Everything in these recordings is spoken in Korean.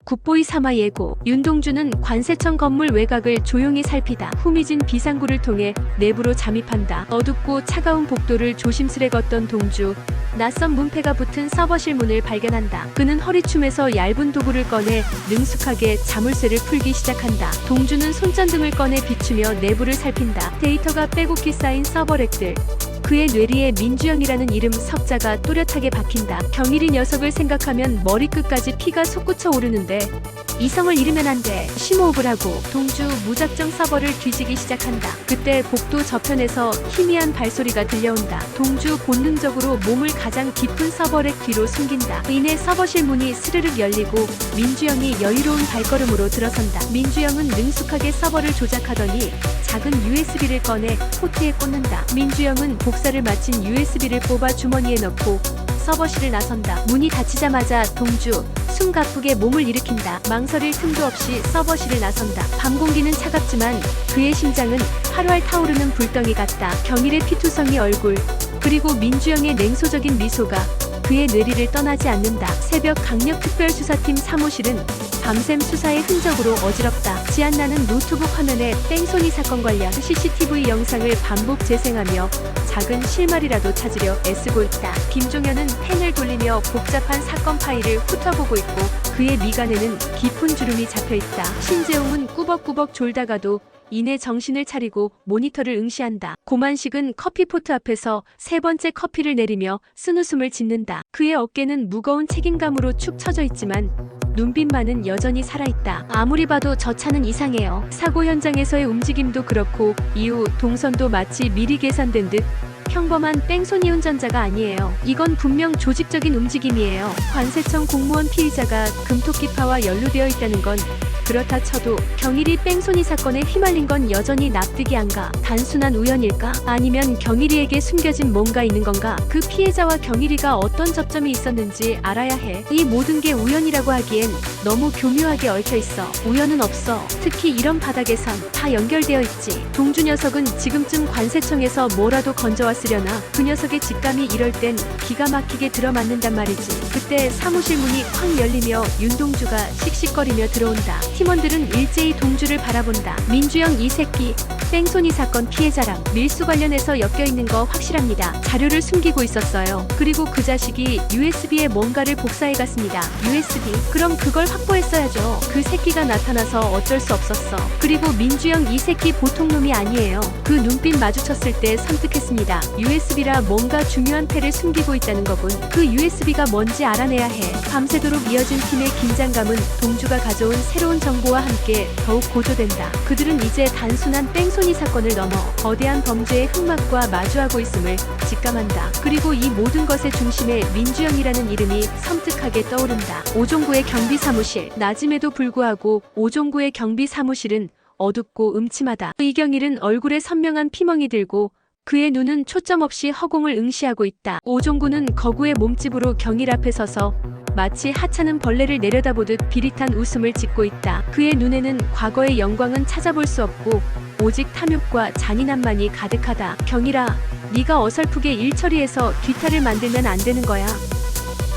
국보의 사마 예고. 윤동주는 관세청 건물 외곽을 조용히 살피다 후미진 비상구를 통해 내부로 잠입한다. 어둡고 차가운 복도를 조심스레 걷던 동주. 낯선 문패가 붙은 서버실 문을 발견한다. 그는 허리춤에서 얇은 도구를 꺼내 능숙하게 자물쇠를 풀기 시작한다. 동주는 손전등을 꺼내 비추며 내부를 살핀다. 데이터가 빼곡히 쌓인 서버렉들. 그의 뇌리에 민주영이라는 이름 석자가 또렷하게 박힌다. 경일이 녀석을 생각하면 머리끝까지 피가 솟구쳐 오르는데 이성을 잃으면 안 돼. 심호흡을 하고 동주 무작정 서버를 뒤지기 시작한다. 그때 복도 저편에서 희미한 발소리가 들려온다. 동주 본능적으로 몸을 가장 깊은 서버렉 뒤로 숨긴다. 이내 서버실 문이 스르륵 열리고 민주영이 여유로운 발걸음으로 들어선다. 민주영은 능숙하게 서버를 조작하더니 작은 USB를 꺼내 포트에 꽂는다. 민주영은 복사를 마친 USB를 뽑아 주머니에 넣고 서버실을 나선다. 문이 닫히자마자 동주 숨 가쁘게 몸을 일으킨다. 망설일 틈도 없이 서버실을 나선다. 밤 공기는 차갑지만 그의 심장은 활활 타오르는 불덩이 같다. 경일의 피투성이 얼굴 그리고 민주영의 냉소적인 미소가 그의 뇌리를 떠나지 않는다. 새벽 강력특별수사팀 사무실은 밤샘 수사의 흔적으로 어지럽다. 지안나는 노트북 화면에 뺑소니 사건 관련 CCTV 영상을 반복 재생하며 작은 실마리라도 찾으려 애쓰고 있다. 김종현은 펜을 돌리며 복잡한 사건 파일을 훑어보고 있고 그의 미간에는 깊은 주름이 잡혀있다. 신재웅은 꾸벅꾸벅 졸다가도 이내 정신을 차리고 모니터를 응시한다. 고만식은 커피포트 앞에서 세 번째 커피를 내리며 쓴웃음을 짓는다. 그의 어깨는 무거운 책임감으로 축 처져 있지만 눈빛만은 여전히 살아있다. 아무리 봐도 저 차는 이상해요. 사고 현장에서의 움직임도 그렇고 이후 동선도 마치 미리 계산된 듯 평범한 뺑소니 운전자가 아니에요. 이건 분명 조직적인 움직임이에요. 관세청 공무원 피의자가 금토끼파와 연루되어 있다는 건 그렇다 쳐도 경일이 뺑소니 사건에 휘말린 건 여전히 납득이 안 가. 단순한 우연일까? 아니면 경일이에게 숨겨진 뭔가 있는 건가? 그 피해자와 경일이가 어떤 접점이 있었는지 알아야 해. 이 모든 게 우연이라고 하기엔 너무 교묘하게 얽혀 있어. 우연은 없어. 특히 이런 바닥에선 다 연결되어 있지. 동주 녀석은 지금쯤 관세청에서 뭐라도 건져왔으려나? 그 녀석의 직감이 이럴 땐 기가 막히게 들어맞는단 말이지. 그때 사무실 문이 확 열리며 윤동주가 씩씩거리며 들어온다. 팀원들은 일제히 동주를 바라본다. 민주영 이 새끼 뺑소니 사건 피해자랑 밀수 관련해서 엮여있는 거 확실합니다. 자료를 숨기고 있었어요. 그리고 그 자식이 USB에 뭔가를 복사해갔습니다. USB? 그럼 그걸 확보했어야죠. 그 새끼가 나타나서 어쩔 수 없었어. 그리고 민주영 이 새끼 보통 놈이 아니에요. 그 눈빛 마주쳤을 때 섬뜩했습니다. USB라 뭔가 중요한 패를 숨기고 있다는 거군. 그 USB가 뭔지 알아내야 해. 밤새도록 이어진 팀의 긴장감은 동주가 가져온 새로운 정보와 함께 더욱 고조된다. 그들은 이제 단순한 뺑소니 사건을 넘어 거대한 범죄의 흑막과 마주하고 있음을 직감한다. 그리고 이 모든 것의 중심에 민주영이라는 이름이 섬뜩하게 떠오른다. 오종구의 경비사무실. 낮임에도 불구하고 오종구의 경비사무실은 어둡고 음침하다. 이경일은 얼굴에 선명한 피멍이 들고 그의 눈은 초점 없이 허공을 응시하고 있다. 오종구는 거구의 몸집으로 경일 앞에 서서 마치 하찮은 벌레를 내려다보듯 비릿한 웃음을 짓고 있다. 그의 눈에는 과거의 영광은 찾아볼 수 없고 오직 탐욕과 잔인함만이 가득하다. 경일아, 네가 어설프게 일 처리해서 뒤탈을 만들면 안 되는 거야.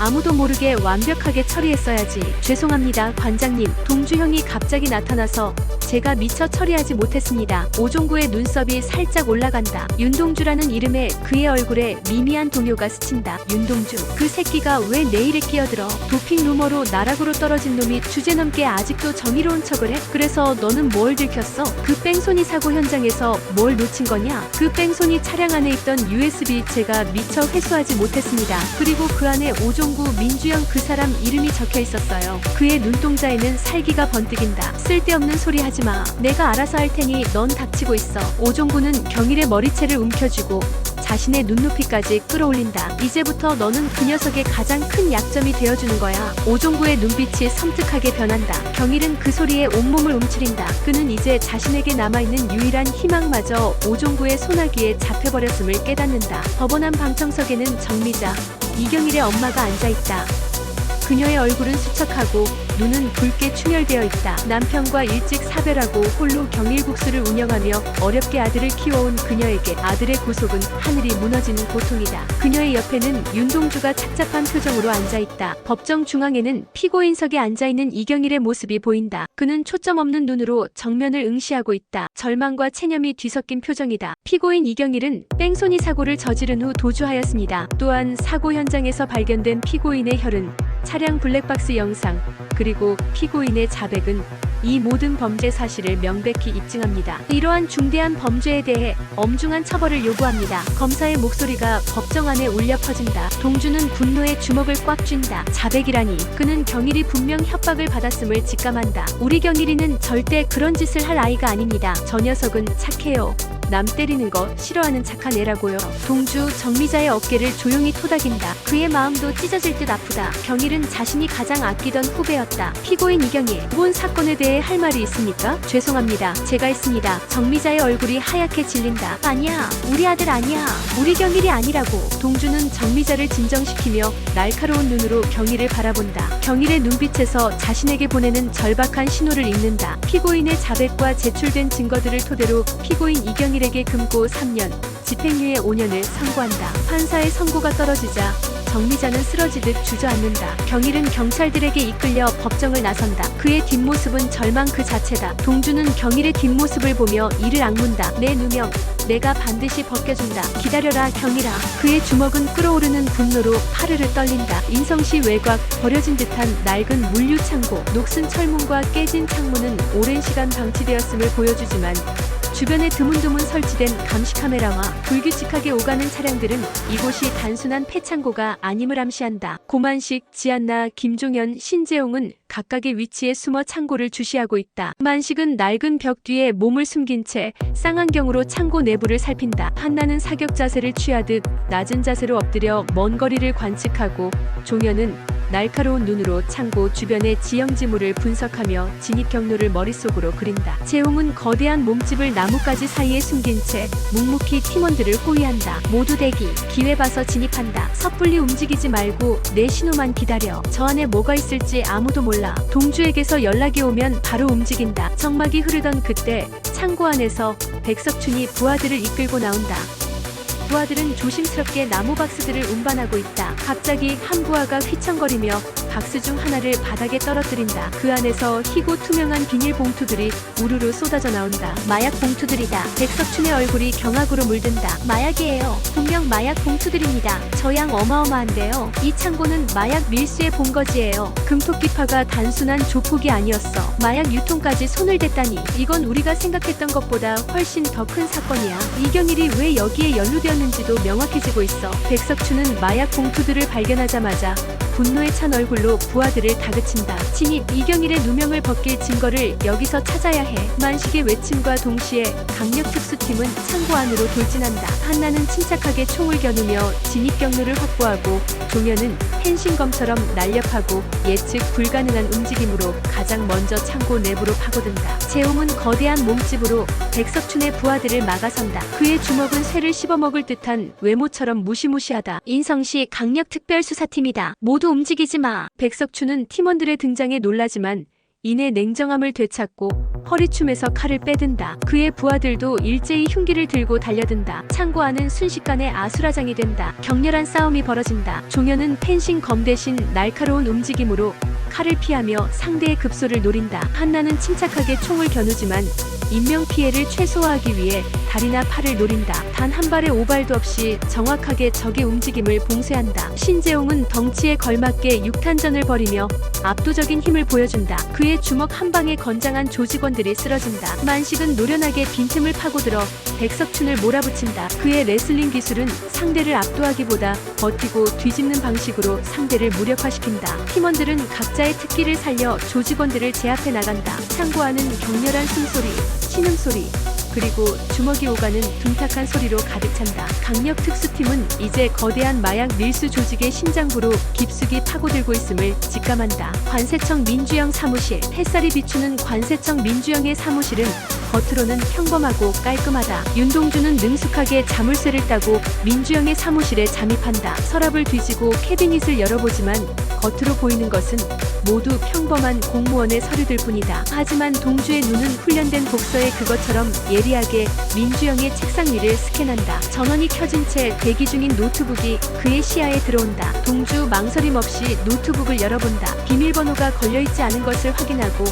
아무도 모르게 완벽하게 처리했어야지. 죄송합니다, 관장님. 동주형이 갑자기 나타나서 제가 미처 처리하지 못했습니다. 오종구의 눈썹이 살짝 올라간다. 윤동주라는 이름에 그의 얼굴에 미미한 동요가 스친다. 윤동주. 그 새끼가 왜 내 일에 끼어들어? 도핑 루머로 나락으로 떨어진 놈이 주제넘게 아직도 정의로운 척을 해? 그래서 너는 뭘 들켰어? 그 뺑소니 사고 현장에서 뭘 놓친 거냐? 그 뺑소니 차량 안에 있던 USB 제가 미처 회수하지 못했습니다. 그리고 그 안에 오종구 민주영 그 사람 이름이 적혀 있었어요. 그의 눈동자에는 살기가 번뜩인다. 쓸데없는 소리 하지 마. 내가 알아서 할 테니 넌 닥치고 있어. 오종구는 경일의 머리채를 움켜쥐고 자신의 눈높이까지 끌어올린다. 이제부터 너는 그 녀석의 가장 큰 약점이 되어주는 거야. 오종구의 눈빛이 섬뜩하게 변한다. 경일은 그 소리에 온몸을 움츠린다. 그는 이제 자신에게 남아있는 유일한 희망마저 오종구의 소나기에 잡혀버렸음을 깨닫는다. 법원안 방청석에는 정미자, 이경일의 엄마가 앉아있다. 그녀의 얼굴은 수척하고 눈은 붉게 충혈되어 있다. 남편과 일찍 사별하고 홀로 경일국수를 운영하며 어렵게 아들을 키워온 그녀에게 아들의 구속은 하늘이 무너지는 고통이다. 그녀의 옆에는 윤동주가 착잡한 표정으로 앉아있다. 법정 중앙에는 피고인석에 앉아있는 이경일의 모습이 보인다. 그는 초점 없는 눈으로 정면을 응시하고 있다. 절망과 체념이 뒤섞인 표정이다. 피고인 이경일은 뺑소니 사고를 저지른 후 도주하였습니다. 또한 사고 현장에서 발견된 피고인의 혈흔, 차량 블랙박스 영상, 그리고 피고인의 자백은 이 모든 범죄 사실을 명백히 입증합니다. 이러한 중대한 범죄에 대해 엄중한 처벌을 요구합니다. 검사의 목소리가 법정 안에 울려 퍼진다. 동주는 분노에 주먹을 꽉 쥔다. 자백이라니. 그는 경일이 분명 협박을 받았음을 직감한다. 우리 경일이는 절대 그런 짓을 할 아이가 아닙니다. 저 녀석은 착해요. 남 때리는 거 싫어하는 착한 애라고요. 동주 정미자의 어깨를 조용히 토닥인다. 그의 마음도 찢어질 듯 아프다. 경일은 자신이 가장 아끼던 후배였다. 피고인 이경일, 이번 사건에 대해 할 말이 있습니까? 죄송합니다. 제가 했습니다. 정미자의 얼굴이 하얗게 질린다. 아니야. 우리 아들 아니야. 우리 경일이 아니라고. 동주는 정미자를 진정시키며 날카로운 눈으로 경일을 바라본다. 경일의 눈빛에서 자신에게 보내는 절박한 신호를 읽는다. 피고인의 자백과 제출된 증거들을 토대로 피고인 이경일에게 금고 3년, 집행유예 5년을 선고한다. 판사의 선고가 떨어지자 정미자는 쓰러지듯 주저앉는다. 경일은 경찰들에게 이끌려 법정을 나선다. 그의 뒷모습은 절망 그 자체다. 동주는 경일의 뒷모습을 보며 이를 악문다. 내 누명, 내가 반드시 벗겨준다. 기다려라 경일아. 그의 주먹은 끓어오르는 분노로 파르르 떨린다. 인성시 외곽, 버려진 듯한 낡은 물류창고, 녹슨 철문과 깨진 창문은 오랜 시간 방치되었음을 보여주지만 주변에 드문드문 설치된 감시 카메라와 불규칙하게 오가는 차량들은 이곳이 단순한 폐창고가 아님을 암시한다. 고만식, 지안나, 김종현, 신재용은 각각의 위치에 숨어 창고를 주시하고 있다. 만식은 낡은 벽 뒤에 몸을 숨긴 채 쌍안경으로 창고 내부를 살핀다. 한나는 사격 자세를 취하듯 낮은 자세로 엎드려 먼 거리를 관측하고, 종현은 날카로운 눈으로 창고 주변의 지형지물을 분석하며 진입 경로를 머릿속으로 그린다. 재홍은 거대한 몸집을 나뭇가지 사이에 숨긴 채 묵묵히 팀원들을 호위한다. 모두 대기, 기회 봐서 진입한다. 섣불리 움직이지 말고 내 신호만 기다려. 저 안에 뭐가 있을지 아무도 몰라. 동주에게서 연락이 오면 바로 움직인다. 정막이 흐르던 그때 창고 안에서 백석춘이 부하들을 이끌고 나온다. 부하들은 조심스럽게 나무 박스들을 운반하고 있다. 갑자기 한 부하가 휘청거리며 박스 중 하나를 바닥에 떨어뜨린다. 그 안에서 희고 투명한 비닐 봉투들이 우르르 쏟아져 나온다. 마약 봉투들이다. 백석춘의 얼굴이 경악으로 물든다. 마약이에요. 분명 마약 봉투들입니다. 저 양 어마어마한데요. 이 창고는 마약 밀수의 본거지예요. 금토끼파가 단순한 조폭이 아니었어. 마약 유통까지 손을 댔다니. 이건 우리가 생각했던 것보다 훨씬 더 큰 사건이야. 이경일이 왜 여기에 연루되었는지도 명확해지고 있어. 백석춘은 마약 봉투들을 발견하자마자 분노에 찬 얼굴로 부하들을 다그친다. 진입, 이경일의 누명을 벗길 증거를 여기서 찾아야 해. 만식의 외침과 동시에 강력 특수팀은 창고 안으로 돌진한다. 한나는 침착하게 총을 겨누며 진입 경로를 확보하고, 종현은 펜싱검처럼 날렵하고 예측 불가능한 움직임으로 가장 먼저 창고 내부로 파고든다. 재홍은 거대한 몸집으로 백석춘의 부하들을 막아선다. 그의 주먹은 쇠를 씹어먹을 듯한 외모처럼 무시무시하다. 인성시 강력특별수사팀이다. 모두 움직이지 마. 백석춘은 팀원들의 등장에 놀라지만 이내 냉정함을 되찾고 허리춤에서 칼을 빼든다. 그의 부하들도 일제히 흉기를 들고 달려든다. 창고 안은 순식간에 아수라장이 된다. 격렬한 싸움이 벌어진다. 종현은 펜싱 검 대신 날카로운 움직임으로 칼을 피하며 상대의 급소를 노린다. 한나는 침착하게 총을 겨누지만 인명피해를 최소화하기 위해 다리나 팔을 노린다. 단 한 발의 오발도 없이 정확하게 적의 움직임을 봉쇄한다. 신재홍은 덩치에 걸맞게 육탄전을 벌이며 압도적인 힘을 보여준다. 그의 주먹 한 방에 건장한 조직원들이 쓰러진다. 만식은 노련하게 빈틈을 파고들어 백석춘을 몰아붙인다. 그의 레슬링 기술은 상대를 압도하기보다 버티고 뒤집는 방식으로 상대를 무력화시킨다. 팀원들은 각자의 특기를 살려 조직원들을 제압해 나간다. 창고 안은 격렬한 숨소리, 신음소리, 그리고 주먹이 오가는 둔탁한 소리로 가득 찬다. 강력 특수팀은 이제 거대한 마약 밀수 조직의 심장부로 깊숙이 파고들고 있음을 직감한다. 관세청 민주영 사무실. 햇살이 비추는 관세청 민주영의 사무실은 겉으로는 평범하고 깔끔하다. 윤동주는 능숙하게 자물쇠를 따고 민주영의 사무실에 잠입한다. 서랍을 뒤지고 캐비닛을 열어보지만 겉으로 보이는 것은 모두 평범한 공무원의 서류들 뿐이다. 하지만 동주의 눈은 훈련된 복서의 그것처럼 예리하게 민주영의 책상 위를 스캔한다. 전원이 켜진 채 대기 중인 노트북이 그의 시야에 들어온다. 동주 망설임 없이 노트북을 열어본다. 비밀번호가 걸려있지 않은 것을 확인하고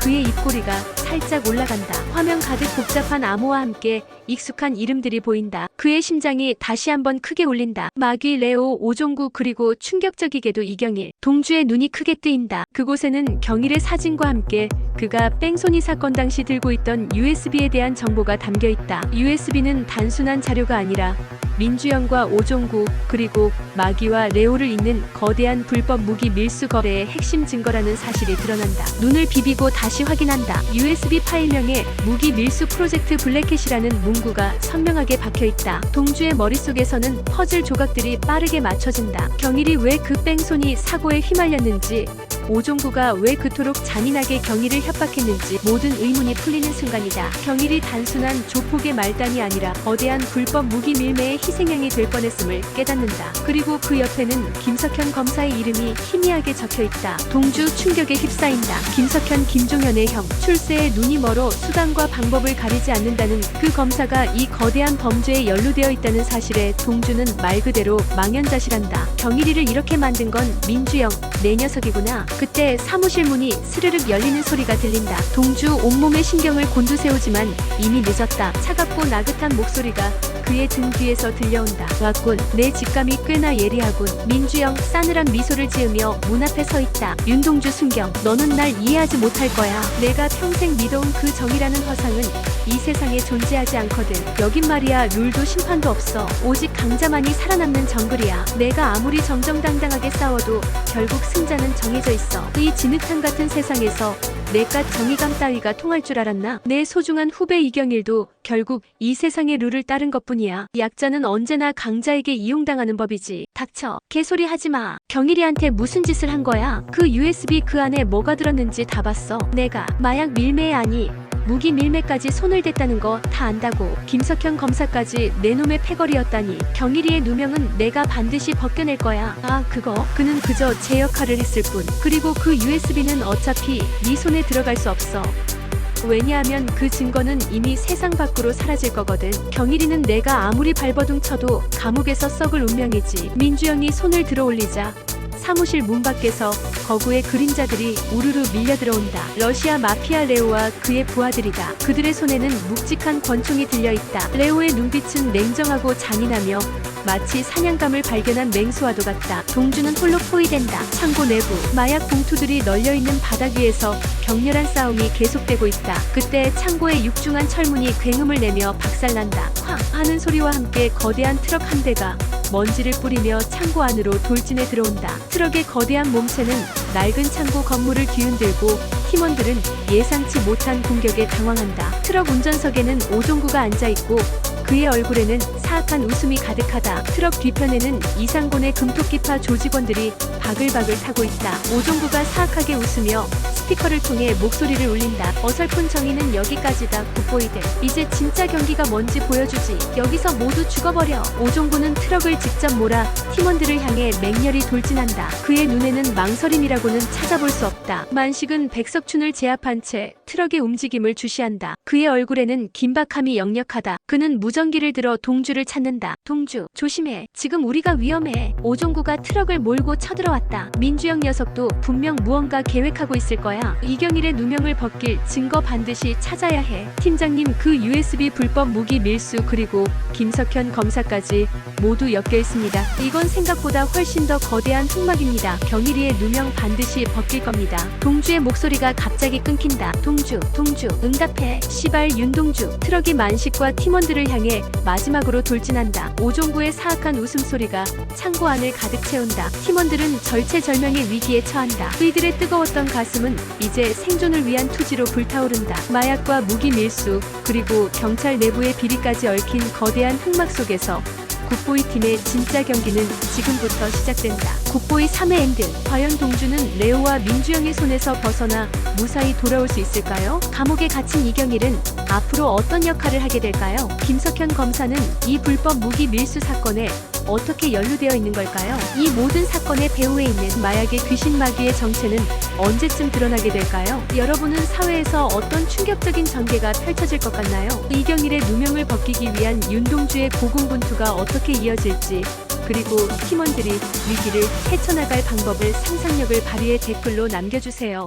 그의 입꼬리가 살짝 올라간다. 화면 가득 복잡한 암호와 함께 익숙한 이름들이 보인다. 그의 심장이 다시 한번 크게 울린다. 마귀, 레오, 오종구, 그리고 충격적이게도 이경일. 동주의 눈이 크게 뜨인다. 그곳에는 경일의 사진과 함께 그가 뺑소니 사건 당시 들고 있던 USB에 대한 정보가 담겨 있다. USB는 단순한 자료가 아니라 민주영과 오종구 그리고 마귀와 레오를 잇는 거대한 불법 무기 밀수 거래의 핵심 증거라는 사실이 드러난다. 눈을 비비고 다시 확인한다. USB 파일명에 무기 밀수 프로젝트 블랙캣이라는 문구가 선명하게 박혀있다. 동주의 머릿속에서는 퍼즐 조각들이 빠르게 맞춰진다. 경일이 왜 그 뺑소니 사고에 휘말렸는지, 오종구가 왜 그토록 잔인하게 경일을 협박했는지 모든 의문이 풀리는 순간이다. 경일이 단순한 조폭의 말단이 아니라 거대한 불법 무기 밀매의 희생양이 될 뻔했음을 깨닫는다. 그리고 그 옆에는 김석현 검사의 이름이 희미하게 적혀있다. 동주 충격에 휩싸인다. 김석현, 김종현의 형. 출세에 눈이 멀어 수단과 방법을 가리지 않는다는 그 검사가 이 거대한 범죄에 연루되어 있다는 사실에 동주는 말 그대로 망연자실한다. 경일이를 이렇게 만든 건 민주영, 내 녀석이구나. 그때 사무실 문이 스르륵 열리는 소리가 들린다. 동주 온몸의 신경을 곤두세우지만 이미 늦었다. 차갑고 나긋한 목소리가 그의 등 뒤에서 들려온다. 왔군. 내 직감이 꽤나 예리하군. 민주영 싸늘한 미소를 지으며 문 앞에 서 있다. 윤동주 순경, 너는 날 이해하지 못할 거야. 내가 평생 믿어온 그 정의라는 화상은 이 세상에 존재하지 않거든. 여긴 말이야 룰도 심판도 없어. 오직 강자만이 살아남는 정글이야. 내가 아무리 정정당당하게 싸워도 결국 승자는 정해져 있어. 이 진흙탕 같은 세상에서 내깟 정의감 따위가 통할 줄 알았나? 내 소중한 후배 이경일도 결국 이 세상의 룰을 따른 것뿐이야. 약자는 언제나 강자에게 이용당하는 법이지. 닥쳐. 개소리 하지마. 경일이한테 무슨 짓을 한 거야? 그 USB 그 안에 뭐가 들었는지 다 봤어. 내가 마약 밀매에 아니 무기 밀매까지 손을 댔다는 거 다 안다고. 김석현 검사까지 내 놈의 패거리였다니. 경일이의 누명은 내가 반드시 벗겨낼 거야. 아, 그거? 그는 그저 제 역할을 했을 뿐. 그리고 그 USB는 어차피 네 손에 들어갈 수 없어. 왜냐하면 그 증거는 이미 세상 밖으로 사라질 거거든. 경일이는 내가 아무리 발버둥 쳐도 감옥에서 썩을 운명이지. 민주영이 손을 들어 올리자 사무실 문 밖에서 거구의 그림자들이 우르르 밀려 들어온다. 러시아 마피아 레오와 그의 부하들이다. 그들의 손에는 묵직한 권총이 들려있다. 레오의 눈빛은 냉정하고 잔인하며 마치 사냥감을 발견한 맹수와도 같다. 동주는 홀로 포위된다. 창고 내부 마약 봉투들이 널려있는 바닥 위에서 격렬한 싸움이 계속되고 있다. 그때 창고의 육중한 철문이 굉음을 내며 박살난다. 쾅 하는 소리와 함께 거대한 트럭 한 대가 먼지를 뿌리며 창고 안으로 돌진해 들어온다. 트럭의 거대한 몸체는 낡은 창고 건물을 뒤흔들고 팀원들은 예상치 못한 공격에 당황한다. 트럭 운전석에는 오종구가 앉아있고 그의 얼굴에는 사악한 웃음이 가득하다. 트럭 뒤편에는 이상곤의 금토끼파 조직원들이 바글바글 타고 있다. 오종구가 사악하게 웃으며 스피커를 통해 목소리를 울린다. 어설픈 정의는 여기까지다. 굿보이들. 이제 진짜 경기가 뭔지 보여주지. 여기서 모두 죽어버려. 오종구는 트럭을 직접 몰아 팀원들을 향해 맹렬히 돌진한다. 그의 눈에는 망설임이라고는 찾아볼 수 없다. 만식은 백석춘을 제압한 채 트럭의 움직임을 주시한다. 그의 얼굴에는 긴박함이 역력하다. 그는 무전기를 들어 동주를 찾는다. 동주, 조심해. 지금 우리가 위험해. 오종구가 트럭을 몰고 쳐들어왔다. 민주영 녀석도 분명 무언가 계획하고 있을 거야. 이경일의 누명을 벗길 증거 반드시 찾아야 해. 팀장님, 그 USB 불법 무기 밀수 그리고 김석현 검사까지 모두 엮여 있습니다. 이건 생각보다 훨씬 더 거대한 흑막입니다. 경일이의 누명 반드시 벗길 겁니다. 동주의 목소리가 갑자기 끊긴다. 동주, 응답해. 시발 윤동주. 트럭이 만식과 팀원 팀원들을 향해 마지막으로 돌진한다. 오종구의 사악한 웃음소리가 창고 안을 가득 채운다. 팀원들은 절체절명의 위기에 처한다. 그이들의 뜨거웠던 가슴은 이제 생존을 위한 투지로 불타오른다. 마약과 무기 밀수, 그리고 경찰 내부의 비리까지 얽힌 거대한 흑막 속에서 굿보이 팀의 진짜 경기는 지금부터 시작된다. 굿보이 3회 엔드. 과연 동주는 레오와 민주영의 손에서 벗어나 무사히 돌아올 수 있을까요? 감옥에 갇힌 이경일은 앞으로 어떤 역할을 하게 될까요? 김석현 검사는 이 불법 무기 밀수 사건에 어떻게 연루되어 있는 걸까요? 이 모든 사건의 배후에 있는 마약의 귀신 마귀의 정체는 언제쯤 드러나게 될까요? 여러분은 사회에서 어떤 충격적인 전개가 펼쳐질 것 같나요? 이경일의 누명을 벗기기 위한 윤동주의 고군분투가 어떻게 이어질지, 그리고 팀원들이 위기를 헤쳐나갈 방법을 상상력을 발휘해 댓글로 남겨주세요.